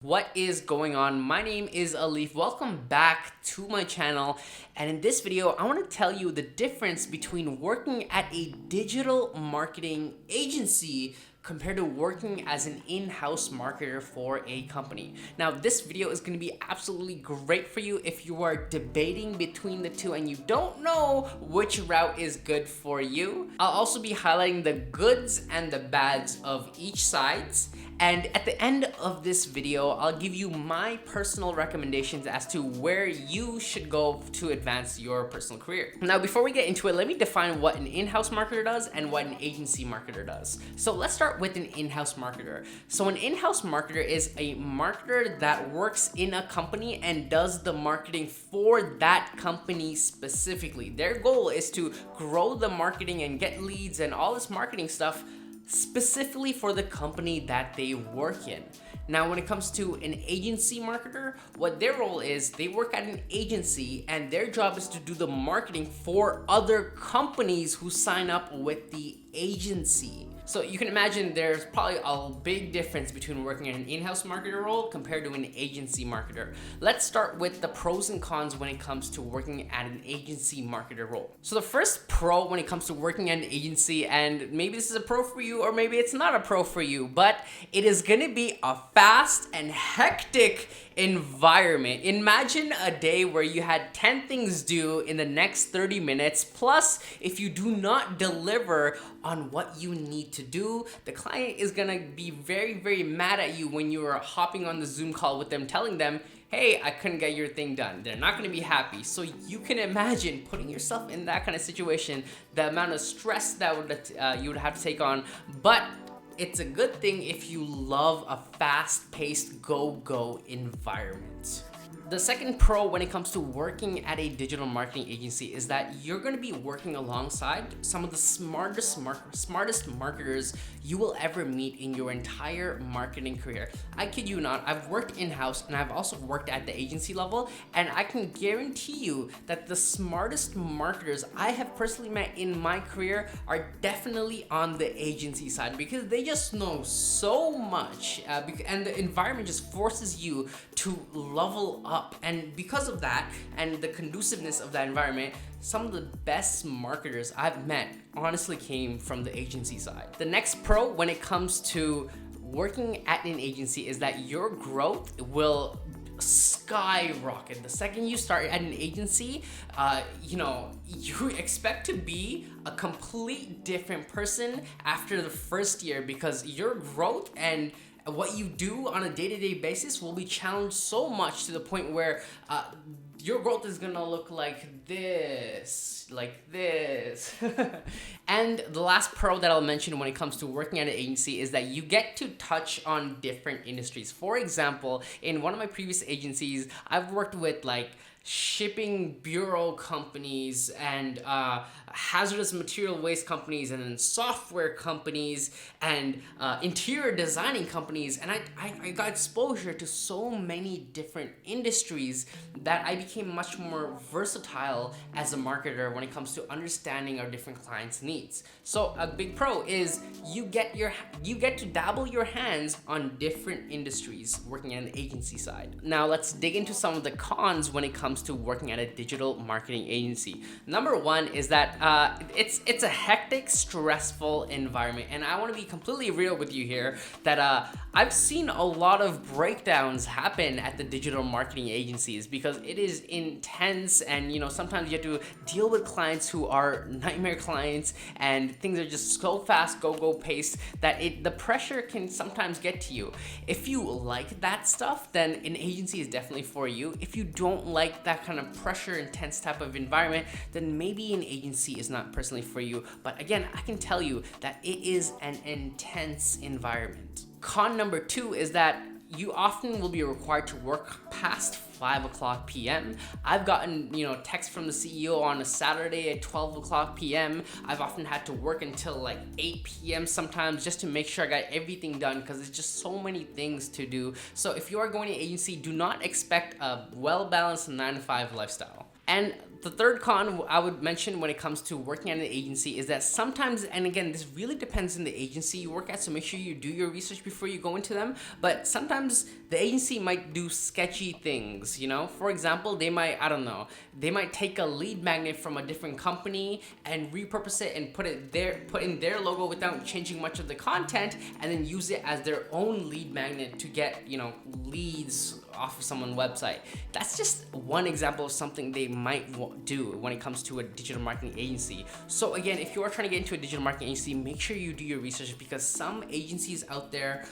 What is going on? My name is Alif. Welcome back to my channel. And in this video, I want to tell you the difference between working at a digital marketing agency compared to working as an in-house marketer for a company. Now, this video is going to be absolutely great for you if you are debating between the two and you don't know which route is good for you. I'll also be highlighting the goods and the bads of each sides. And at the end of this video, I'll give you my personal recommendations as to where you should go to advance your personal career. Now, before we get into it, let me define what an in-house marketer does and what an agency marketer does. So let's start with an in-house marketer. So an in-house marketer is a marketer that works in a company and does the marketing for that company specifically. Their goal is to grow the marketing and get leads and all this marketing stuff specifically for the company that they work in. Now, when it comes to an agency marketer, what their role is, they work at an agency and their job is to do the marketing for other companies who sign up with the agency. So you can imagine there's probably a big difference between working in an in-house marketer role compared to an agency marketer. Let's start with the pros and cons when it comes to working at an agency marketer role. So the first pro when it comes to working at an agency, and maybe this is a pro for you or maybe it's not a pro for you, but it is gonna be a fast and hectic environment. Imagine a day where you had 10 things due in the next 30 minutes, plus if you do not deliver on what you need to do, the client is gonna be very mad at you when you are hopping on the Zoom call with them, telling them, hey, I couldn't get your thing done. They're not gonna be happy. So you can imagine putting yourself in that kind of situation, the amount of stress that you would have to take on. But it's a good thing if you love a fast-paced go environment. The second pro when it comes to working at a digital marketing agency is that you're going to be working alongside some of the smartest marketers you will ever meet in your entire marketing career. I kid you not, I've worked in-house and I've also worked at the agency level, and I can guarantee you that the smartest marketers I have personally met in my career are definitely on the agency side, because they just know so much and the environment just forces you to level up. And because of that and the conduciveness of that environment, some of the best marketers I've met honestly came from the agency side. The next pro when it comes to working at an agency is that your growth will skyrocket. The second you start at an agency, you expect to be a complete different person after the first year, because your growth and what you do on a day-to-day basis will be challenged so much to the point where your growth is gonna look like this. And the last pro that I'll mention when it comes to working at an agency is that you get to touch on different industries. For example, in one of my previous agencies, I've worked with shipping bureau companies and hazardous material waste companies, and then software companies and interior designing companies, and I got exposure to so many different industries that I became much more versatile as a marketer when it comes to understanding our different clients' needs. So a big pro is you get to dabble your hands on different industries working at an agency side. Now let's dig into some of the cons when it comes to working at a digital marketing agency. Number one is that it's a hectic, stressful environment, and I want to be completely real with you here that I've seen a lot of breakdowns happen at the digital marketing agencies because it is intense, and sometimes you have to deal with clients who are nightmare clients, and things are just so fast, go paced, that the pressure can sometimes get to you. If you like that stuff, then an agency is definitely for you. If you don't like that kind of pressure, intense type of environment, then maybe an agency is not personally for you. But again, I can tell you that it is an intense environment. Con number two is that you often will be required to work past 5 o'clock p.m. I've gotten, text from the CEO on a Saturday at 12 o'clock p.m. I've often had to work until 8 p.m. sometimes just to make sure I got everything done, because there's just so many things to do. So if you are going to an agency, do not expect a well-balanced 9 to 5 lifestyle. And The third con I would mention when it comes to working at an agency is that sometimes, and again, this really depends on the agency you work at, so make sure you do your research before you go into them. But sometimes the agency might do sketchy things, you know? For example, they might, I don't know, they might take a lead magnet from a different company and repurpose it and put in their logo without changing much of the content, and then use it as their own lead magnet to get, you know, leads off of someone's website. That's just one example of something they might do when it comes to a digital marketing agency. So again, if you are trying to get into a digital marketing agency, make sure you do your research, because some agencies out there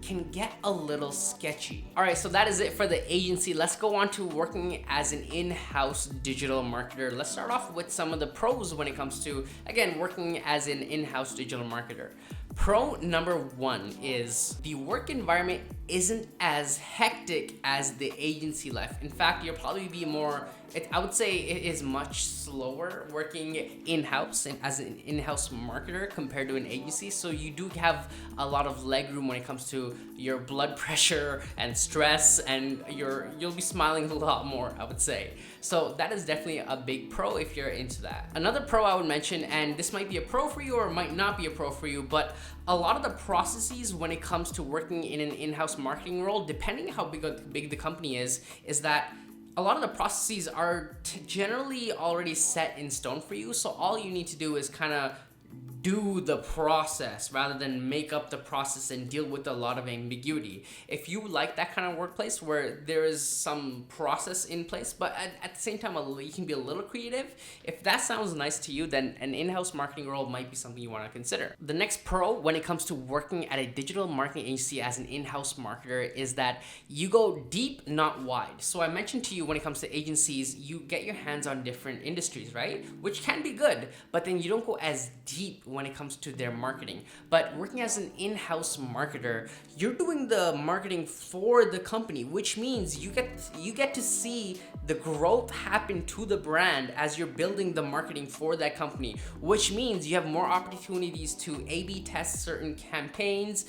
can get a little sketchy. All right, so that is it for the agency. Let's go on to working as an in-house digital marketer. Let's start off with some of the pros when it comes to, again, working as an in-house digital marketer. Pro number one is the work environment isn't as hectic as the agency life. In fact, you'll probably be more, I would say it is much slower working in-house and as an in-house marketer compared to an agency. So you do have a lot of leg room when it comes to your blood pressure and stress, and you'll be smiling a lot more, I would say. So that is definitely a big pro if you're into that. Another pro I would mention, and this might be a pro for you or might not be a pro for you, but a lot of the processes when it comes to working in an in-house marketing role, depending how big the company is that a lot of the processes are generally already set in stone for you. So all you need to do is kind of do the process rather than make up the process and deal with a lot of ambiguity. If you like that kind of workplace where there is some process in place, but at the same time you can be a little creative, if that sounds nice to you, then an in-house marketing role might be something you want to consider. The next pro when it comes to working at a digital marketing agency as an in-house marketer is that you go deep, not wide. So I mentioned to you, when it comes to agencies, you get your hands on different industries, right? Which can be good, but then you don't go as deep when it comes to their marketing. But working as an in-house marketer, you're doing the marketing for the company, which means you get to see the growth happen to the brand as you're building the marketing for that company, which means you have more opportunities to A/B test certain campaigns,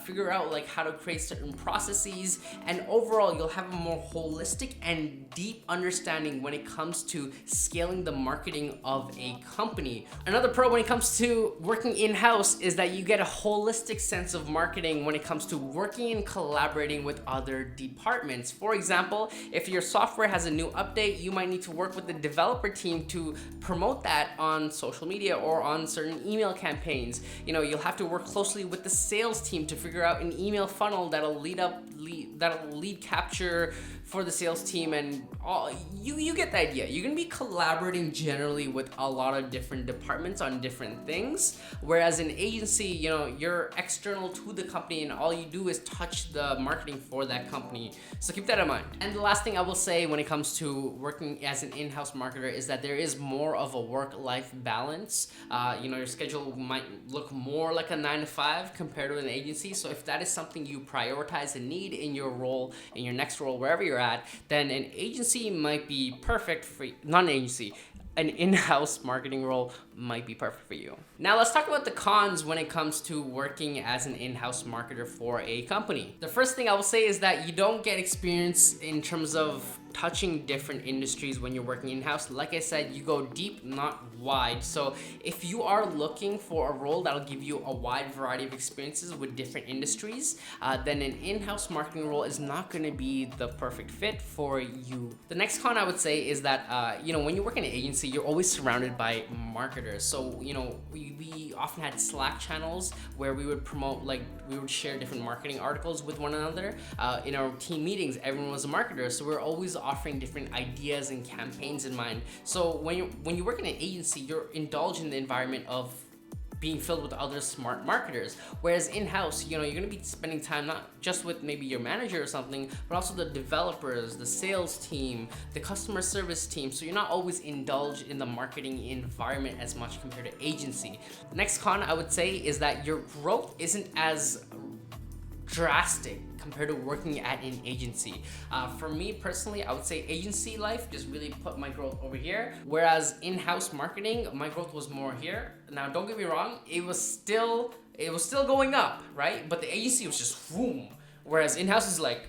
figure out like how to create certain processes, and overall you'll have a more holistic and deep understanding when it comes to scaling the marketing of a company. Another pro when it comes to working in-house is that you get a holistic sense of marketing when it comes to working and collaborating with other departments. For example, if your software has a new update, you might need to work with the developer team to promote that on social media or on certain email campaigns. You know, you'll have to work closely with the sales team to figure out an email funnel that'll lead capture for the sales team, and all you get the idea. You're gonna be collaborating generally with a lot of different departments on different things, whereas an agency, you know, you're external to the company and all you do is touch the marketing for that company. So keep that in mind. And the last thing I will say when it comes to working as an in-house marketer is that there is more of a work-life balance. You know, your schedule might look more like a 9 to 5 compared to an agency. So if that is something you prioritize and need in your role, in your next role, wherever you're at, then an agency might be perfect for you. Not an agency, an in-house marketing role might be perfect for you. Now let's talk about the cons when it comes to working as an in-house marketer for a company. The first thing I will say is that you don't get experience in terms of touching different industries when you're working in-house. Like I said, you go deep, not wide. So if you are looking for a role that'll give you a wide variety of experiences with different industries, then an in-house marketing role is not gonna be the perfect fit for you. The next con I would say is that, you know, when you work in an agency, you're always surrounded by marketers. So, you know, we often had Slack channels where we would promote, like we would share different marketing articles with one another. In our team meetings, everyone was a marketer. So we're always offering different ideas and campaigns in mind. So when you work in an agency, you're indulged in the environment of being filled with other smart marketers. Whereas in-house, you know, you're gonna be spending time not just with maybe your manager or something, but also the developers, the sales team, the customer service team. So you're not always indulged in the marketing environment as much compared to agency. The next con I would say is that your growth isn't as drastic compared to working at an agency. For me personally, I would say agency life just really put my growth over here, whereas in-house marketing, my growth was more here. Now, don't get me wrong, it was still going up, right? But the agency was just boom, whereas in-house is like,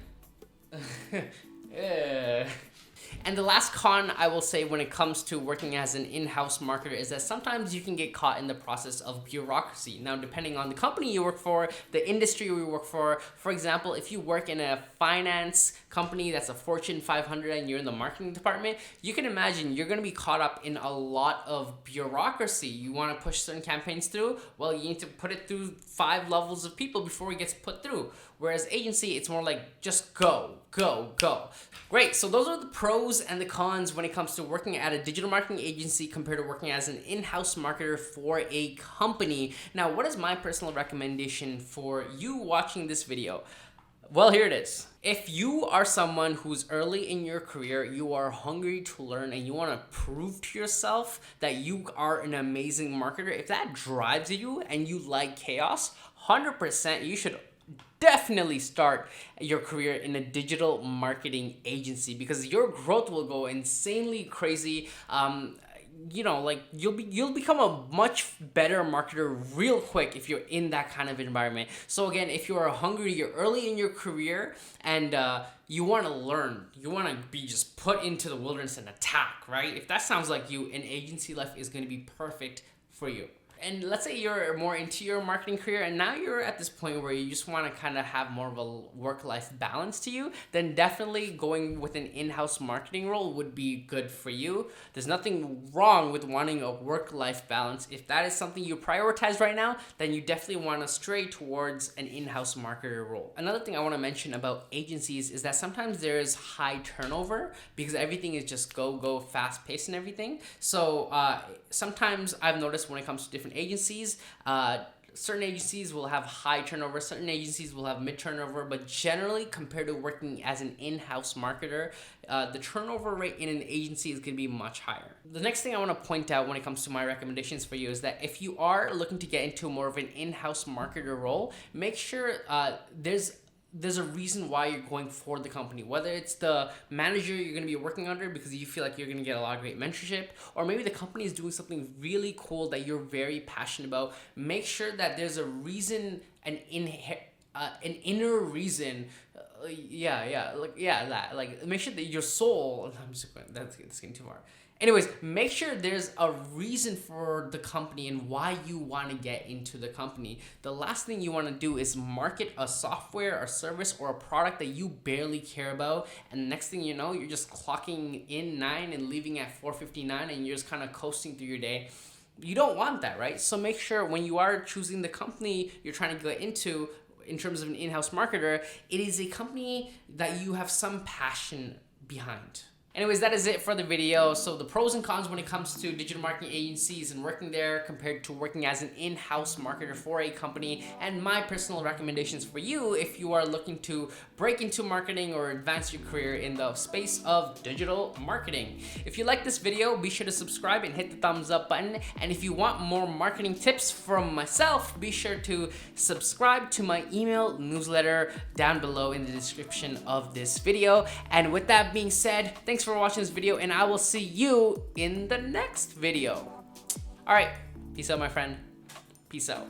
And the last con I will say when it comes to working as an in-house marketer is that sometimes you can get caught in the process of bureaucracy. Now, depending on the company you work for, the industry you work for example, if you work in a finance company that's a Fortune 500 and you're in the marketing department, you can imagine you're going to be caught up in a lot of bureaucracy. You want to push certain campaigns through, well, you need to put it through 5 levels of people before it gets put through. Whereas agency, it's more like just go, go, go. Great, so those are the pros and the cons when it comes to working at a digital marketing agency compared to working as an in-house marketer for a company. Now, what is my personal recommendation for you watching this video? Well, here it is. If you are someone who's early in your career, you are hungry to learn and you want to prove to yourself that you are an amazing marketer, if that drives you and you like chaos, 100% you should definitely start your career in a digital marketing agency, because your growth will go insanely crazy. You know, like you'll become a much better marketer real quick if you're in that kind of environment. So again, if you are hungry, you're early in your career, and you want to learn, you want to be just put into the wilderness and attack, right? If that sounds like you, an agency life is going to be perfect for you. And let's say you're more into your marketing career and now you're at this point where you just want to kind of have more of a work-life balance to you, then definitely going with an in-house marketing role would be good for you. There's nothing wrong with wanting a work-life balance. If that is something you prioritize right now, then you definitely want to stray towards an in-house marketer role. Another thing I want to mention about agencies is that sometimes there is high turnover because everything is just go, fast-paced and everything. So sometimes I've noticed when it comes to different agencies, certain agencies will have high turnover, certain agencies will have mid turnover, but generally compared to working as an in-house marketer, the turnover rate in an agency is going to be much higher. The next thing I want to point out when it comes to my recommendations for you is that if you are looking to get into more of an in-house marketer role, make sure there's a reason why you're going for the company, whether it's the manager you're going to be working under because you feel like you're going to get a lot of great mentorship, or maybe the company is doing something really cool that you're very passionate about. Make sure that there's a reason, an inner reason. Make sure that your soul, that's getting too far. Anyways, make sure there's a reason for the company and why you want to get into the company. The last thing you want to do is market a software or service or a product that you barely care about, and next thing you know, you're just clocking in 9 and leaving at 4:59 and you're just kind of coasting through your day. You don't want that, right? So make sure when you are choosing the company you're trying to get into, in terms of an in-house marketer, it is a company that you have some passion behind. Anyways, that is it for the video. So the pros and cons when it comes to digital marketing agencies and working there compared to working as an in-house marketer for a company, and my personal recommendations for you if you are looking to break into marketing or advance your career in the space of digital marketing. If you like this video, be sure to subscribe and hit the thumbs up button. And if you want more marketing tips from myself, be sure to subscribe to my email newsletter down below in the description of this video. And with that being said, thanks for watching this video, and I will see you in the next video. All right, peace out, my friend. Peace out.